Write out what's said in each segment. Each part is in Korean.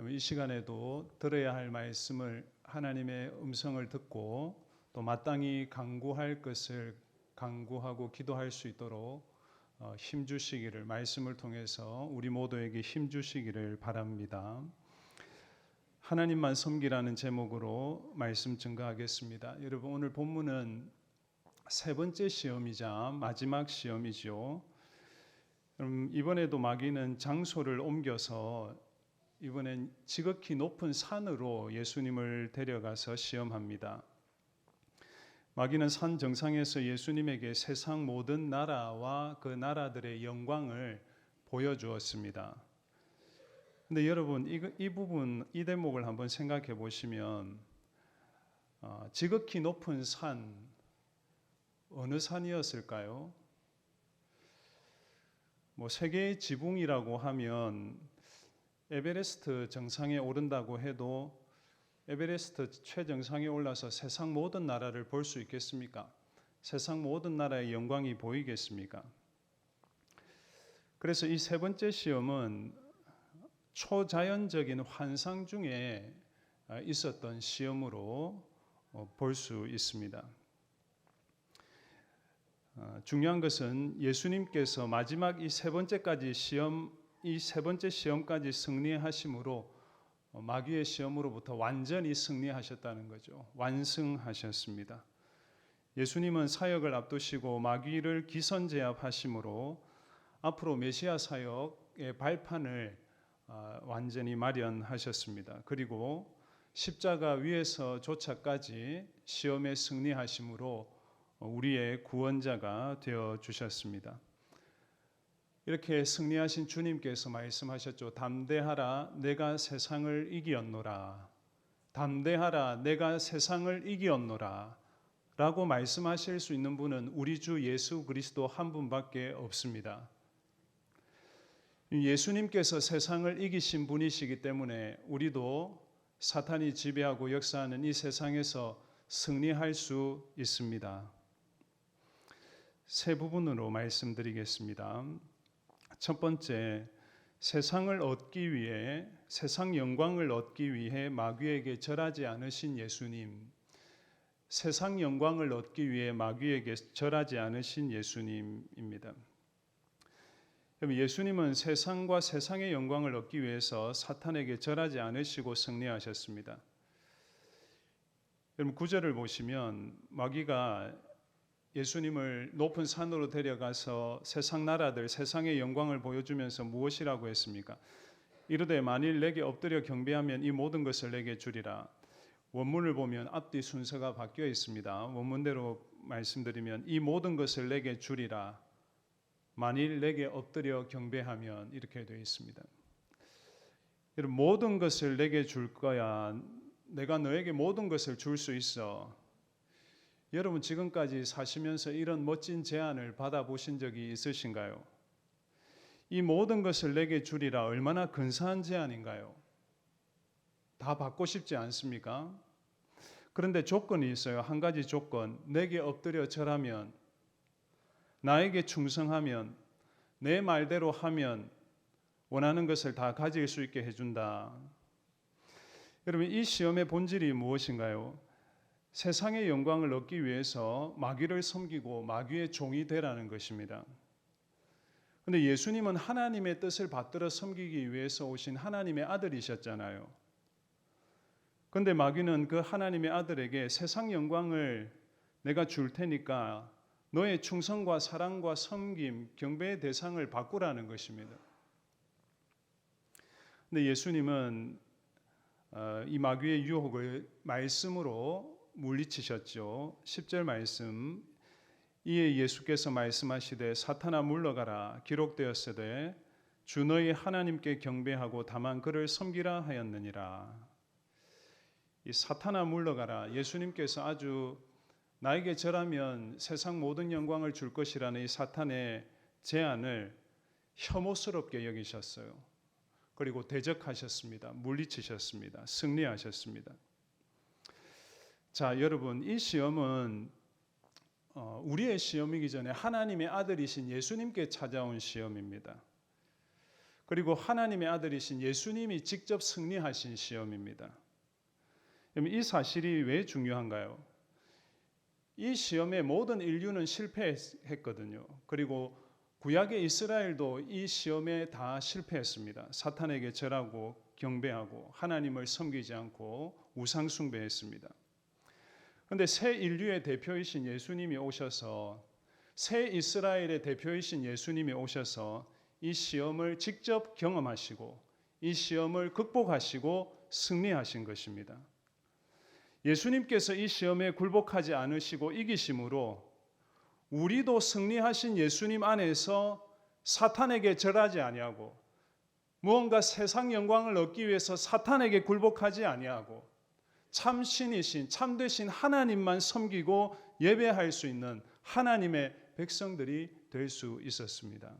이 시간에도 들어야 할 말씀을 하나님의 음성을 듣고 또 마땅히 강구할 것을 강구하고 기도할 수 있도록 힘 주시기를, 말씀을 통해서 우리 모두에게 힘 주시기를 바랍니다. 하나님만 섬기라는 제목으로 말씀 증거하겠습니다. 여러분, 오늘 본문은 세 번째 시험이자 마지막 시험이죠. 이번에도 마귀는 장소를 옮겨서 이번엔 지극히 높은 산으로 예수님을 데려가서 시험합니다. 마귀는 산 정상에서 예수님에게 세상 모든 나라와 그 나라들의 영광을 보여주었습니다. 근데 여러분, 이 대목을 한번 생각해 보시면 지극히 높은 산, 어느 산이었을까요? 세계의 지붕이라고 하면 에베레스트 정상에 오른다고 해도 에베레스트 최정상에 올라서 세상 모든 나라를 볼 수 있겠습니까? 세상 모든 나라의 영광이 보이겠습니까? 그래서 이 세 번째 시험은 초자연적인 환상 중에 있었던 시험으로 볼 수 있습니다. 중요한 것은 예수님께서 마지막 이 세 번째 시험까지 승리하심으로 마귀의 시험으로부터 완전히 승리하셨다는 거죠. 완승하셨습니다. 예수님은 사역을 앞두시고 마귀를 기선제압하심으로 앞으로 메시아 사역의 발판을 완전히 마련하셨습니다. 그리고 십자가 위에서조차까지 시험에 승리하심으로 우리의 구원자가 되어 주셨습니다. 이렇게 승리하신 주님께서 말씀하셨죠. 담대하라, 내가 세상을 이기었노라. 담대하라, 내가 세상을 이기었노라. 라고 말씀하실 수 있는 분은 우리 주 예수 그리스도 한 분밖에 없습니다. 예수님께서 세상을 이기신 분이시기 때문에 우리도 사탄이 지배하고 역사하는 이 세상에서 승리할 수 있습니다. 세 부분으로 말씀드리겠습니다. 첫 번째, 세상 영광을 얻기 위해 마귀에게 절하지 않으신 예수님. 세상 영광을 얻기 위해 마귀에게 절하지 않으신 예수님입니다. 예수님은 세상과 세상의 영광을 얻기 위해서 사탄에게 절하지 않으시고 승리하셨습니다. 여러분, 9절을 보시면 마귀가 예수님을 높은 산으로 데려가서 세상 나라들, 세상의 영광을 보여주면서 무엇이라고 했습니까? 이르되 만일 내게 엎드려 경배하면 이 모든 것을 내게 주리라. 원문을 보면 앞뒤 순서가 바뀌어 있습니다. 원문대로 말씀드리면 이 모든 것을 내게 주리라. 만일 내게 엎드려 경배하면 이렇게 되어 있습니다. 여러분, 모든 것을 내게 줄 거야. 내가 너에게 모든 것을 줄 수 있어. 여러분, 지금까지 사시면서 이런 멋진 제안을 받아보신 적이 있으신가요? 이 모든 것을 내게 주리라. 얼마나 근사한 제안인가요? 다 받고 싶지 않습니까? 그런데 조건이 있어요. 한 가지 조건. 내게 엎드려 절하면, 나에게 충성하면, 내 말대로 하면 원하는 것을 다 가질 수 있게 해준다. 여러분, 이 시험의 본질이 무엇인가요? 세상의 영광을 얻기 위해서 마귀를 섬기고 마귀의 종이 되라는 것입니다. 그런데 예수님은 하나님의 뜻을 받들어 섬기기 위해서 오신 하나님의 아들이셨잖아요. 그런데 마귀는 그 하나님의 아들에게 세상 영광을 내가 줄 테니까 너의 충성과 사랑과 섬김, 경배의 대상을 바꾸라는 것입니다. 그런데 예수님은 이 마귀의 유혹을 말씀으로 물리치셨죠. 10절 말씀, 이에 예수께서 말씀하시되 사탄아 물러가라. 기록되었으되 주 너희 하나님께 경배하고 다만 그를 섬기라 하였느니라. 이 사탄아 물러가라. 예수님께서 아주 나에게 절하면 세상 모든 영광을 줄 것이라는 이 사탄의 제안을 혐오스럽게 여기셨어요. 그리고 대적하셨습니다. 물리치셨습니다. 승리하셨습니다. 자, 여러분, 이 시험은 우리의 시험이기 전에 하나님의 아들이신 예수님께 찾아온 시험입니다. 그리고 하나님의 아들이신 예수님이 직접 승리하신 시험입니다. 이 사실이 왜 중요한가요? 이 시험에 모든 인류는 실패했거든요. 그리고 구약의 이스라엘도 이 시험에 다 실패했습니다. 사탄에게 절하고 경배하고 하나님을 섬기지 않고 우상 숭배했습니다. 그런데 새 인류의 대표이신 예수님이 오셔서, 새 이스라엘의 대표이신 예수님이 오셔서 이 시험을 직접 경험하시고 이 시험을 극복하시고 승리하신 것입니다. 예수님께서 이 시험에 굴복하지 않으시고 이기심으로 우리도 승리하신 예수님 안에서 사탄에게 절하지 아니하고 무언가 세상 영광을 얻기 위해서 사탄에게 굴복하지 아니하고 참신이신 참되신 하나님만 섬기고 예배할 수 있는 하나님의 백성들이 될 수 있었습니다.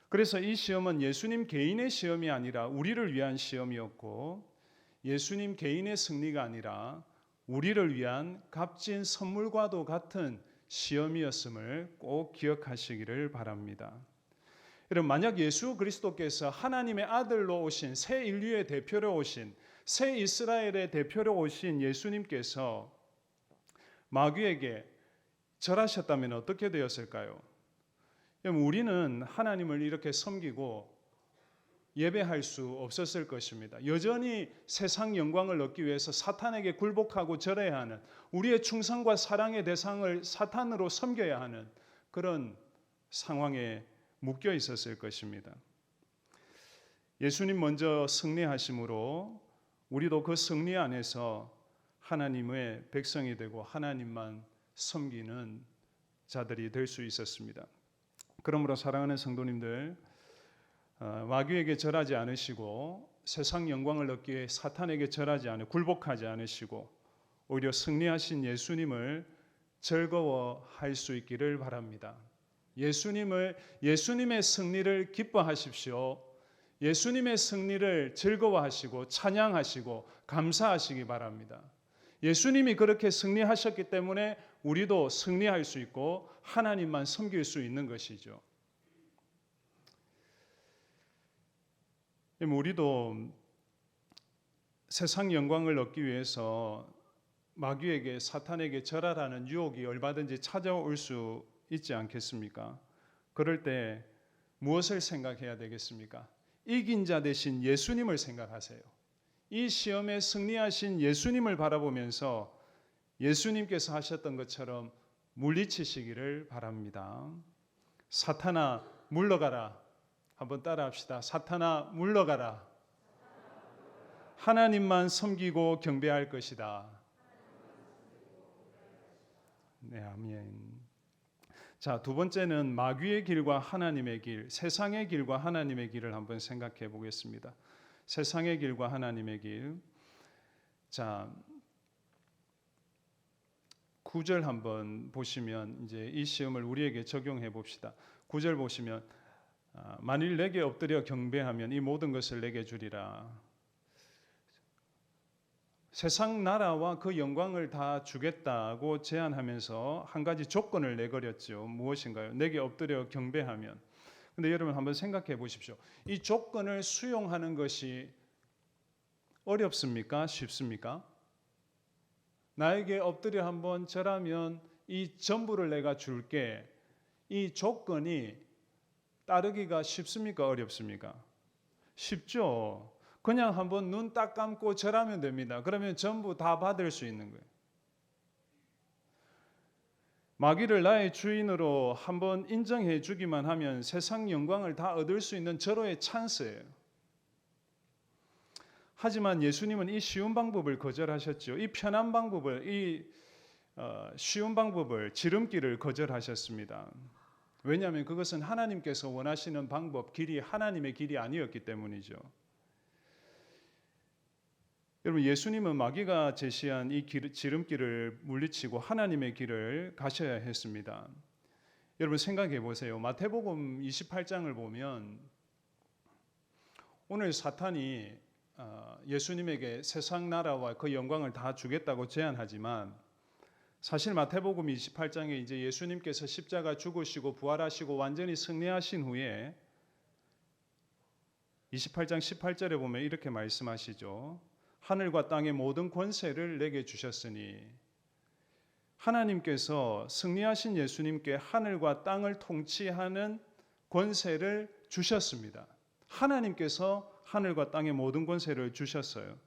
그래서 이 시험은 예수님 개인의 시험이 아니라 우리를 위한 시험이었고, 예수님 개인의 승리가 아니라 우리를 위한 값진 선물과도 같은 시험이었음을 꼭 기억하시기를 바랍니다. 여러분, 만약 예수 그리스도께서 하나님의 아들로 오신, 새 인류의 대표로 오신, 새 이스라엘의 대표로 오신 예수님께서 마귀에게 절하셨다면 어떻게 되었을까요? 우리는 하나님을 이렇게 섬기고 예배할 수 없었을 것입니다. 여전히 세상 영광을 얻기 위해서 사탄에게 굴복하고 절해야 하는, 우리의 충성과 사랑의 대상을 사탄으로 섬겨야 하는 그런 상황에 묶여 있었을 것입니다. 예수님 먼저 승리하심으로 우리도 그 승리 안에서 하나님의 백성이 되고 하나님만 섬기는 자들이 될 수 있었습니다. 그러므로 사랑하는 성도님들, 마귀에게 절하지 않으시고 세상 영광을 얻기 위해 사탄에게 절하지 않으 굴복하지 않으시고 오히려 승리하신 예수님을 즐거워할 수 있기를 바랍니다. 예수님의 승리를 기뻐하십시오. 예수님의 승리를 즐거워하시고 찬양하시고 감사하시기 바랍니다. 예수님이 그렇게 승리하셨기 때문에 우리도 승리할 수 있고 하나님만 섬길 수 있는 것이죠. 우리도 세상 영광을 얻기 위해서 마귀에게, 사탄에게 절하라는 유혹이 얼마든지 찾아올 수 있지 않겠습니까? 그럴 때 무엇을 생각해야 되겠습니까? 이긴 자 되신 예수님을 생각하세요. 이 시험에 승리하신 예수님을 바라보면서 예수님께서 하셨던 것처럼 물리치시기를 바랍니다. 사탄아 물러가라. 한번 따라합시다. 사탄아 물러가라. 하나님만 섬기고 경배할 것이다. 네, 아멘. 자, 두 번째는 마귀의 길과 하나님의 길, 세상의 길과 하나님의 길을 한번 생각해 보겠습니다. 세상의 길과 하나님의 길. 자, 9절 한번 보시면 이제 이 시험을 우리에게 적용해 봅시다. 9절 보시면 만일 내게 엎드려 경배하면 이 모든 것을 내게 주리라. 세상 나라와 그 영광을 다 주겠다고 제안하면서 한 가지 조건을 내걸었죠. 무엇인가요? 내게 엎드려 경배하면. 근데 여러분 한번 생각해 보십시오. 이 조건을 수용하는 것이 어렵습니까? 쉽습니까? 나에게 엎드려 한번 절하면 이 전부를 내가 줄게. 이 조건이 따르기가 쉽습니까? 어렵습니까? 쉽죠. 그냥 한번 눈 딱 감고 절하면 됩니다. 그러면 전부 다 받을 수 있는 거예요. 마귀를 나의 주인으로 한번 인정해 주기만 하면 세상 영광을 다 얻을 수 있는 절호의 찬스예요. 하지만 예수님은 이 쉬운 방법을 거절하셨죠. 이 편한 방법을, 쉬운 방법을, 지름길을 거절하셨습니다. 왜냐하면 그것은 하나님께서 원하시는 방법, 길이 하나님의 길이 아니었기 때문이죠. 여러분, 예수님은 마귀가 제시한 이 지름길을 물리치고 하나님의 길을 가셔야 했습니다. 여러분 생각해 보세요. 마태복음 28장을 보면 오늘 사탄이 예수님에게 세상 나라와 그 영광을 다 주겠다고 제안하지만 사실 마태복음 28장에 이제 예수님께서 십자가 죽으시고 부활하시고 완전히 승리하신 후에 28장 18절에 보면 이렇게 말씀하시죠. 하늘과 땅의 모든 권세를 내게 주셨으니, 하나님께서 승리하신 예수님께 하늘과 땅을 통치하는 권세를 주셨습니다. 하나님께서 하늘과 땅의 모든 권세를 주셨어요.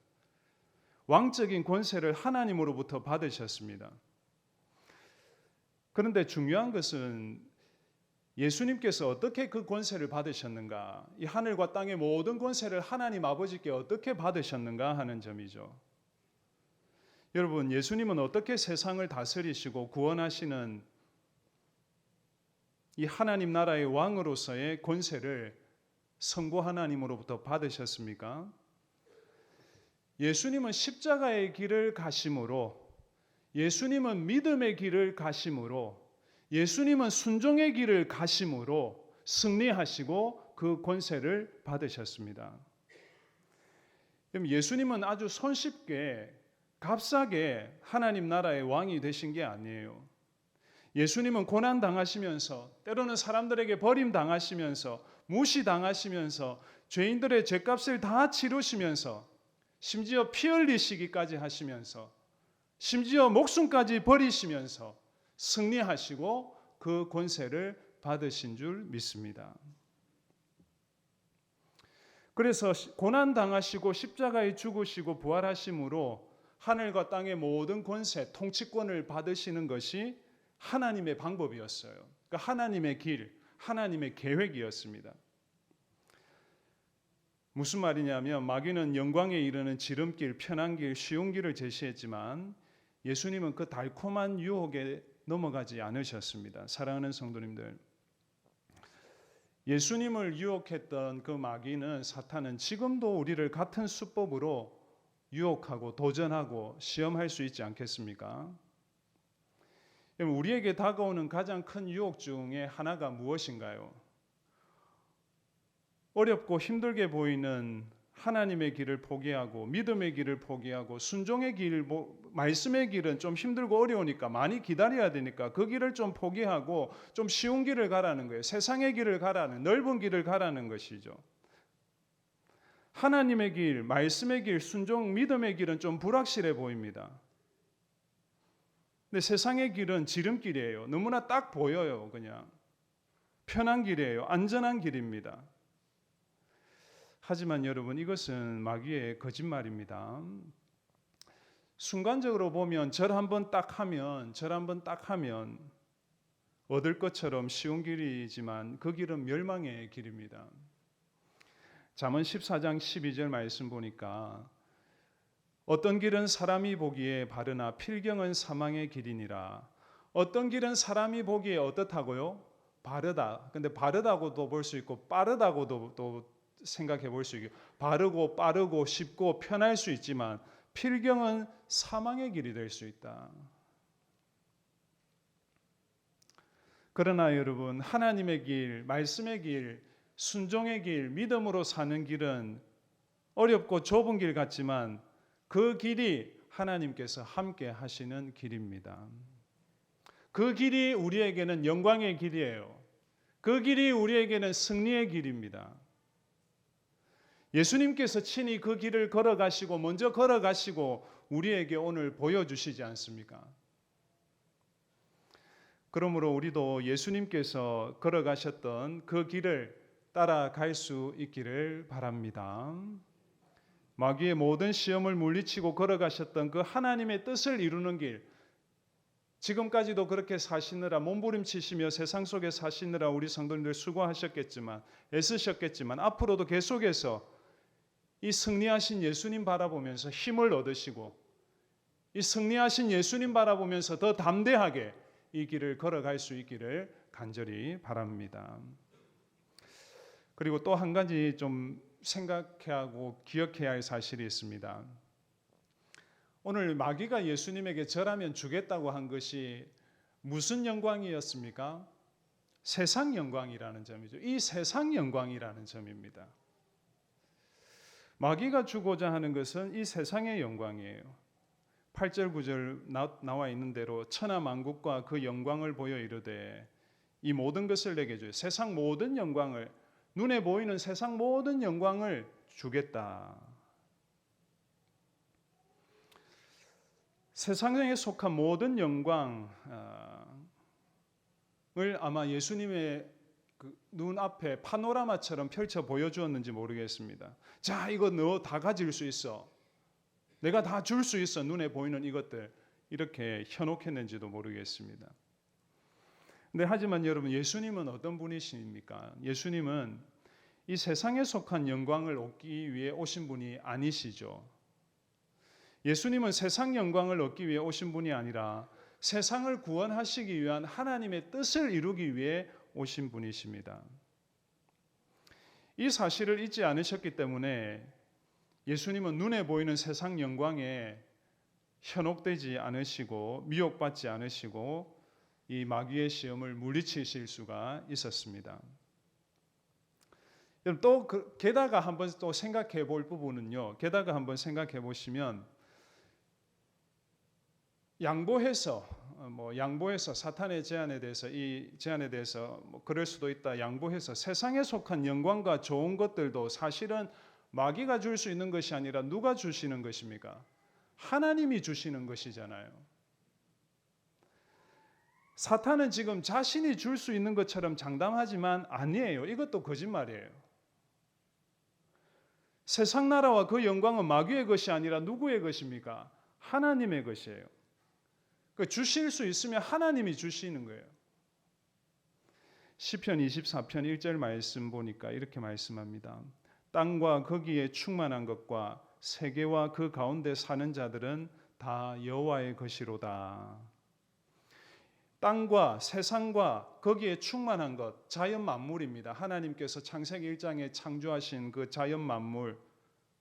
왕적인 권세를 하나님으로부터 받으셨습니다. 그런데 중요한 것은 예수님께서 어떻게 그 권세를 받으셨는가, 이 하늘과 땅의 모든 권세를 하나님 아버지께 어떻게 받으셨는가 하는 점이죠. 여러분, 예수님은 어떻게 세상을 다스리시고 구원하시는 이 하나님 나라의 왕으로서의 권세를 성부 하나님으로부터 받으셨습니까? 예수님은 십자가의 길을 가심으로, 예수님은 믿음의 길을 가심으로, 예수님은 순종의 길을 가심으로 승리하시고 그 권세를 받으셨습니다. 그럼 예수님은 아주 손쉽게 값싸게 하나님 나라의 왕이 되신 게 아니에요. 예수님은 고난 당하시면서, 때로는 사람들에게 버림당하시면서, 무시당하시면서, 죄인들의 죄값을 다 치르시면서, 심지어 피 흘리시기까지 하시면서, 심지어 목숨까지 버리시면서 승리하시고 그 권세를 받으신 줄 믿습니다. 그래서 고난 당하시고 십자가에 죽으시고 부활하심으로 하늘과 땅의 모든 권세, 통치권을 받으시는 것이 하나님의 방법이었어요. 그러니까 하나님의 길, 하나님의 계획이었습니다. 무슨 말이냐면, 마귀는 영광에 이르는 지름길, 편한 길, 쉬운 길을 제시했지만 예수님은 그 달콤한 유혹에 넘어가지 않으셨습니다. 사랑하는 성도님들, 예수님을 유혹했던 그 마귀는, 사탄은 지금도 우리를 같은 수법으로 유혹하고 도전하고 시험할 수 있지 않겠습니까? 우리에게 다가오는 가장 큰 유혹 중에 하나가 무엇인가요? 어렵고 힘들게 보이는 하나님의 길을 포기하고, 믿음의 길을 포기하고, 순종의 길, 말씀의 길은 좀 힘들고 어려우니까, 많이 기다려야 되니까 그 길을 좀 포기하고 좀 쉬운 길을 가라는 거예요. 세상의 길을 가라는, 넓은 길을 가라는 것이죠. 하나님의 길, 말씀의 길, 순종, 믿음의 길은 좀 불확실해 보입니다. 근데 세상의 길은 지름길이에요. 너무나 딱 보여요. 그냥 편한 길이에요. 안전한 길입니다. 하지만 여러분, 이것은 마귀의 거짓말입니다. 순간적으로 보면 절 한번 딱 하면 얻을 것처럼 쉬운 길이지만 그 길은 멸망의 길입니다. 잠언 14장 12절 말씀 보니까, 어떤 길은 사람이 보기에 바르나 필경은 사망의 길이니라. 어떤 길은 사람이 보기에 어떻다고요? 바르다. 근데 바르다고도 볼 수 있고 빠르다고도 또 생각해 볼 수 있고, 바르고 빠르고 쉽고 편할 수 있지만 필경은 사망의 길이 될 수 있다. 그러나 여러분, 하나님의 길, 말씀의 길, 순종의 길, 믿음으로 사는 길은 어렵고 좁은 길 같지만 그 길이 하나님께서 함께 하시는 길입니다. 그 길이 우리에게는 영광의 길이에요. 그 길이 우리에게는 승리의 길입니다. 예수님께서 친히 그 길을 걸어가시고, 먼저 걸어가시고 우리에게 오늘 보여주시지 않습니까? 그러므로 우리도 예수님께서 걸어가셨던 그 길을 따라갈 수 있기를 바랍니다. 마귀의 모든 시험을 물리치고 걸어가셨던 그 하나님의 뜻을 이루는 길, 지금까지도 그렇게 사시느라, 몸부림치시며 세상 속에 사시느라 우리 성도님들 수고하셨겠지만, 애쓰셨겠지만, 앞으로도 계속해서 이 승리하신 예수님 바라보면서 힘을 얻으시고, 이 승리하신 예수님 바라보면서 더 담대하게 이 길을 걸어갈 수 있기를 간절히 바랍니다. 그리고 또 한 가지 좀 생각해야 하고 기억해야 할 사실이 있습니다. 오늘 마귀가 예수님에게 절하면 주겠다고 한 것이 무슨 영광이었습니까? 세상 영광이라는 점이죠. 이 세상 영광이라는 점입니다. 마귀가 주고자 하는 것은 이 세상의 영광이에요. 8절 9절 나와 있는 대로 천하 만국과 그 영광을 보여 이르되 이 모든 것을 내게 줘요. 세상 모든 영광을, 눈에 보이는 세상 모든 영광을 주겠다. 세상에 속한 모든 영광을 아마 예수님의 그 눈앞에 파노라마처럼 펼쳐 보여주었는지 모르겠습니다. 자, 이거 너 다 가질 수 있어. 내가 다 줄 수 있어. 눈에 보이는 이것들. 이렇게 현혹했는지도 모르겠습니다. 근데 하지만 여러분, 예수님은 어떤 분이십니까? 예수님은 이 세상에 속한 영광을 얻기 위해 오신 분이 아니시죠. 예수님은 세상 영광을 얻기 위해 오신 분이 아니라 세상을 구원하시기 위한 하나님의 뜻을 이루기 위해 오신 분이십니다. 이 사실을 잊지 않으셨기 때문에 예수님은 눈에 보이는 세상 영광에 현혹되지 않으시고 미혹받지 않으시고 이 마귀의 시험을 물리치실 수가 있었습니다. 또 게다가 한번 또 생각해 볼 부분은요. 게다가 한번 생각해 보시면 양보해서 사탄의 제안에 대해서 이 제안에 대해서 그럴 수도 있다. 양보해서 세상에 속한 영광과 좋은 것들도 사실은 마귀가 줄 수 있는 것이 아니라 누가 주시는 것입니까? 하나님이 주시는 것이잖아요. 사탄은 지금 자신이 줄 수 있는 것처럼 장담하지만 아니에요. 이것도 거짓말이에요. 세상 나라와 그 영광은 마귀의 것이 아니라 누구의 것입니까? 하나님의 것이에요. 주실 수 있으면 하나님이 주시는 거예요. 시편 24편 1절 말씀 보니까 이렇게 말씀합니다. 땅과 거기에 충만한 것과 세계와 그 가운데 사는 자들은 다 여호와의 것이로다. 땅과 세상과 거기에 충만한 것, 자연 만물입니다. 하나님께서 창세기 1장에 창조하신 그 자연 만물,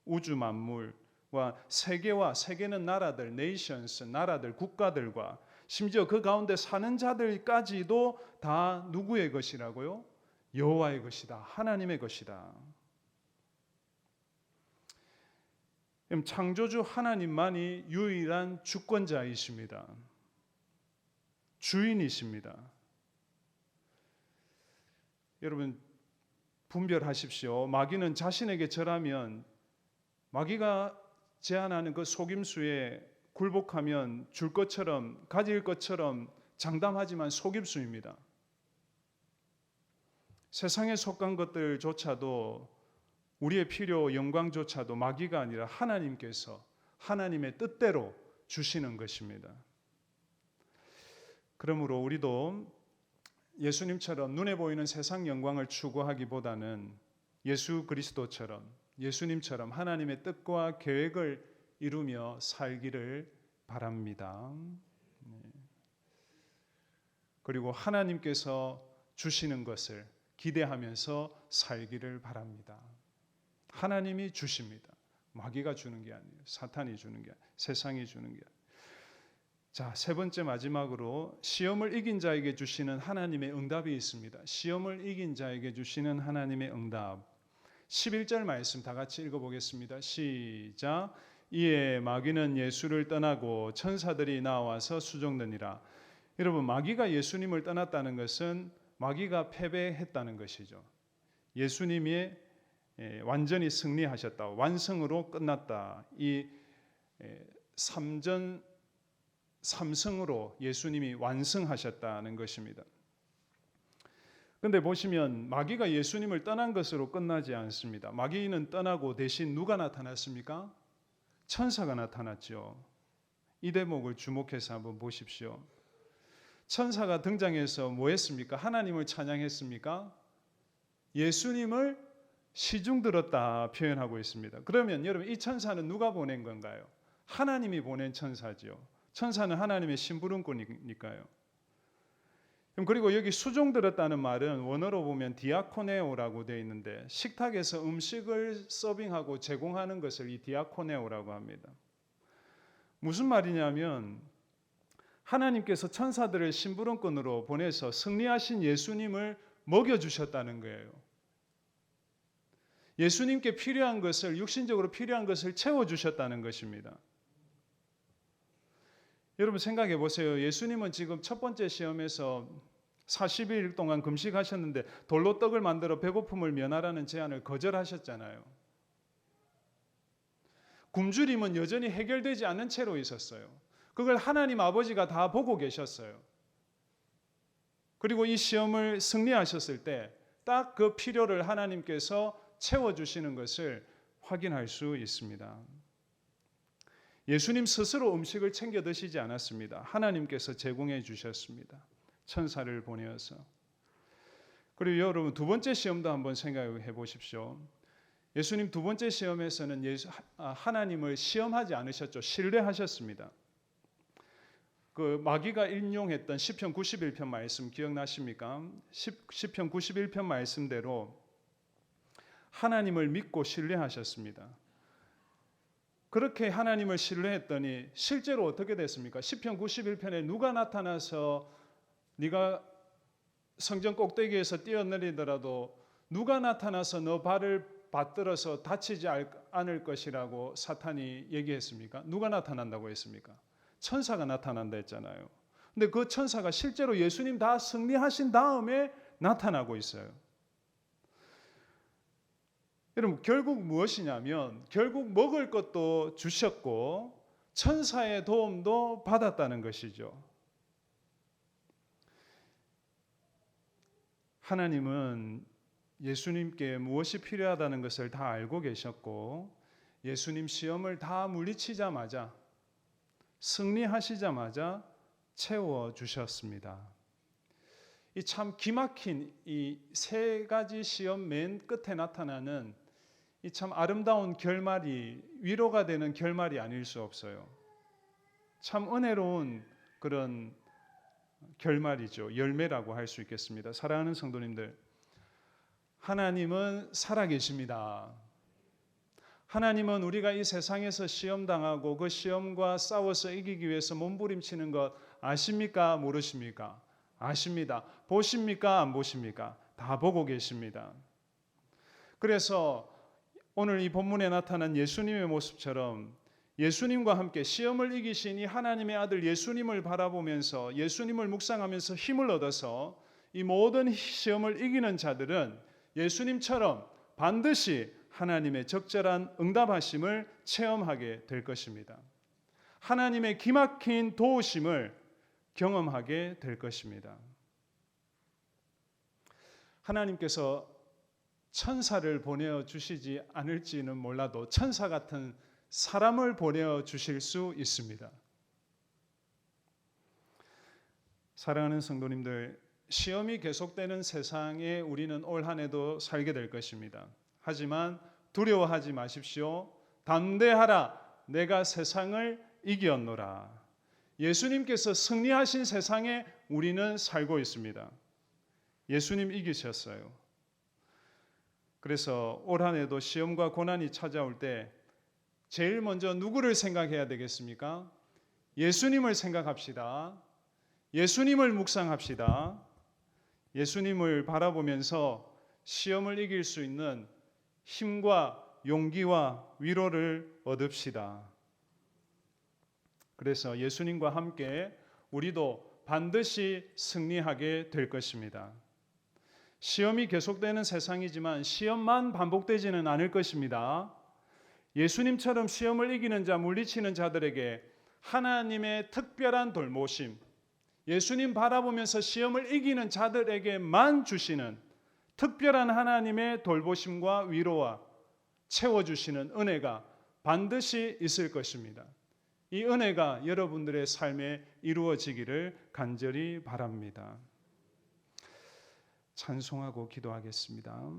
우주 만물과 세계는 나라들, 네이션스, 나라들, 국가들과 심지어 그 가운데 사는 자들까지도 다 누구의 것이라고요? 여호와의 것이다. 하나님의 것이다. 창조주 하나님만이 유일한 주권자이십니다. 주인이십니다. 여러분 분별하십시오. 마귀는 자신에게 절하면 마귀가 제안하는 그 속임수에 굴복하면 줄 것처럼 가질 것처럼 장담하지만 속임수입니다. 세상에 속한 것들조차도 우리의 필요 영광조차도 마귀가 아니라 하나님께서 하나님의 뜻대로 주시는 것입니다. 그러므로 우리도 예수님처럼 눈에 보이는 세상 영광을 추구하기보다는 예수 그리스도처럼 예수님처럼 하나님의 뜻과 계획을 이루며 살기를 바랍니다. 그리고 하나님께서 주시는 것을 기대하면서 살기를 바랍니다. 하나님이 주십니다. 마귀가 주는 게 아니에요. 사탄이 주는 게 아니에요. 세상이 주는 게 아니에요. 자, 세 번째 마지막으로 시험을 이긴 자에게 주시는 하나님의 응답이 있습니다. 시험을 이긴 자에게 주시는 하나님의 응답. 11절 말씀 다 같이 읽어보겠습니다. 시작. 이에 마귀는 예수를 떠나고 천사들이 나와서 수종되니라. 여러분, 마귀가 예수님을 떠났다는 것은 마귀가 패배했다는 것이죠. 예수님이 완전히 승리하셨다. 완성으로 끝났다. 이 3전 3승으로 예수님이 완성하셨다는 것입니다. 그런데 보시면 마귀가 예수님을 떠난 것으로 끝나지 않습니다. 마귀는 떠나고 대신 누가 나타났습니까? 천사가 나타났죠. 이 대목을 주목해서 한번 보십시오. 천사가 등장해서 뭐 했습니까? 하나님을 찬양했습니까? 예수님을 시중 들었다 표현하고 있습니다. 그러면 여러분, 이 천사는 누가 보낸 건가요? 하나님이 보낸 천사죠. 천사는 하나님의 심부름꾼이니까요. 그리고 여기 수종 들었다는 말은 원어로 보면 디아코네오라고 되어 있는데 식탁에서 음식을 서빙하고 제공하는 것을 이 디아코네오라고 합니다. 무슨 말이냐면 하나님께서 천사들을 심부름꾼으로 보내서 승리하신 예수님을 먹여주셨다는 거예요. 예수님께 필요한 것을, 육신적으로 필요한 것을 채워주셨다는 것입니다. 여러분 생각해 보세요. 예수님은 지금 첫 번째 시험에서 40일 동안 금식하셨는데 돌로 떡을 만들어 배고픔을 면하라는 제안을 거절하셨잖아요. 굶주림은 여전히 해결되지 않는 채로 있었어요. 그걸 하나님 아버지가 다 보고 계셨어요. 그리고 이 시험을 승리하셨을 때 딱 그 필요를 하나님께서 채워주시는 것을 확인할 수 있습니다. 예수님 스스로 음식을 챙겨 드시지 않았습니다. 하나님께서 제공해 주셨습니다. 천사를 보내어서. 그리고 여러분 두 번째 시험도 한번 생각해 보십시오. 예수님 두 번째 시험에서는 하나님을 시험하지 않으셨죠. 신뢰하셨습니다. 그 마귀가 인용했던 시편 91편 말씀 기억나십니까? 시편 91편 말씀대로 하나님을 믿고 신뢰하셨습니다. 그렇게 하나님을 신뢰했더니 실제로 어떻게 됐습니까? 시편 91편에 누가 나타나서 네가 성전 꼭대기에서 뛰어내리더라도 누가 나타나서 너 발을 받들어서 다치지 않을 것이라고 사탄이 얘기했습니까? 누가 나타난다고 했습니까? 천사가 나타난다 했잖아요. 근데 그 천사가 실제로 예수님 다 승리하신 다음에 나타나고 있어요. 여러분 결국 무엇이냐면 결국 먹을 것도 주셨고 천사의 도움도 받았다는 것이죠. 하나님은 예수님께 무엇이 필요하다는 것을 다 알고 계셨고 예수님 시험을 다 물리치자마자 승리하시자마자 채워주셨습니다. 이 참 기막힌 이 세 가지 시험 맨 끝에 나타나는 이 참 아름다운 결말이 위로가 되는 결말이 아닐 수 없어요. 참 은혜로운 그런 결말이죠. 열매라고 할 수 있겠습니다. 사랑하는 성도님들, 하나님은 살아계십니다. 하나님은 우리가 이 세상에서 시험당하고 그 시험과 싸워서 이기기 위해서 몸부림치는 것 아십니까? 모르십니까? 아십니다. 보십니까? 안 보십니까? 다 보고 계십니다. 그래서 오늘 이 본문에 나타난 예수님의 모습처럼 예수님과 함께 시험을 이기신 이 하나님의 아들 예수님을 바라보면서 예수님을 묵상하면서 힘을 얻어서 이 모든 시험을 이기는 자들은 예수님처럼 반드시 하나님의 적절한 응답하심을 체험하게 될 것입니다. 하나님의 기막힌 도우심을 경험하게 될 것입니다. 하나님께서 천사를 보내어 주시지 않을지는 몰라도 천사 같은 사람을 보내어 주실 수 있습니다. 사랑하는 성도님들, 시험이 계속되는 세상에 우리는 올 한 해도 살게 될 것입니다. 하지만 두려워하지 마십시오. 담대하라. 내가 세상을 이겼노라. 예수님께서 승리하신 세상에 우리는 살고 있습니다. 예수님 이기셨어요. 그래서 올 한 해도 시험과 고난이 찾아올 때 제일 먼저 누구를 생각해야 되겠습니까? 예수님을 생각합시다. 예수님을 묵상합시다. 예수님을 바라보면서 시험을 이길 수 있는 힘과 용기와 위로를 얻읍시다. 그래서 예수님과 함께 우리도 반드시 승리하게 될 것입니다. 시험이 계속되는 세상이지만 시험만 반복되지는 않을 것입니다. 예수님처럼 시험을 이기는 자, 물리치는 자들에게 하나님의 특별한 돌보심, 예수님 바라보면서 시험을 이기는 자들에게만 주시는 특별한 하나님의 돌보심과 위로와 채워주시는 은혜가 반드시 있을 것입니다. 이 은혜가 여러분들의 삶에 이루어지기를 간절히 바랍니다. 찬송하고 기도하겠습니다.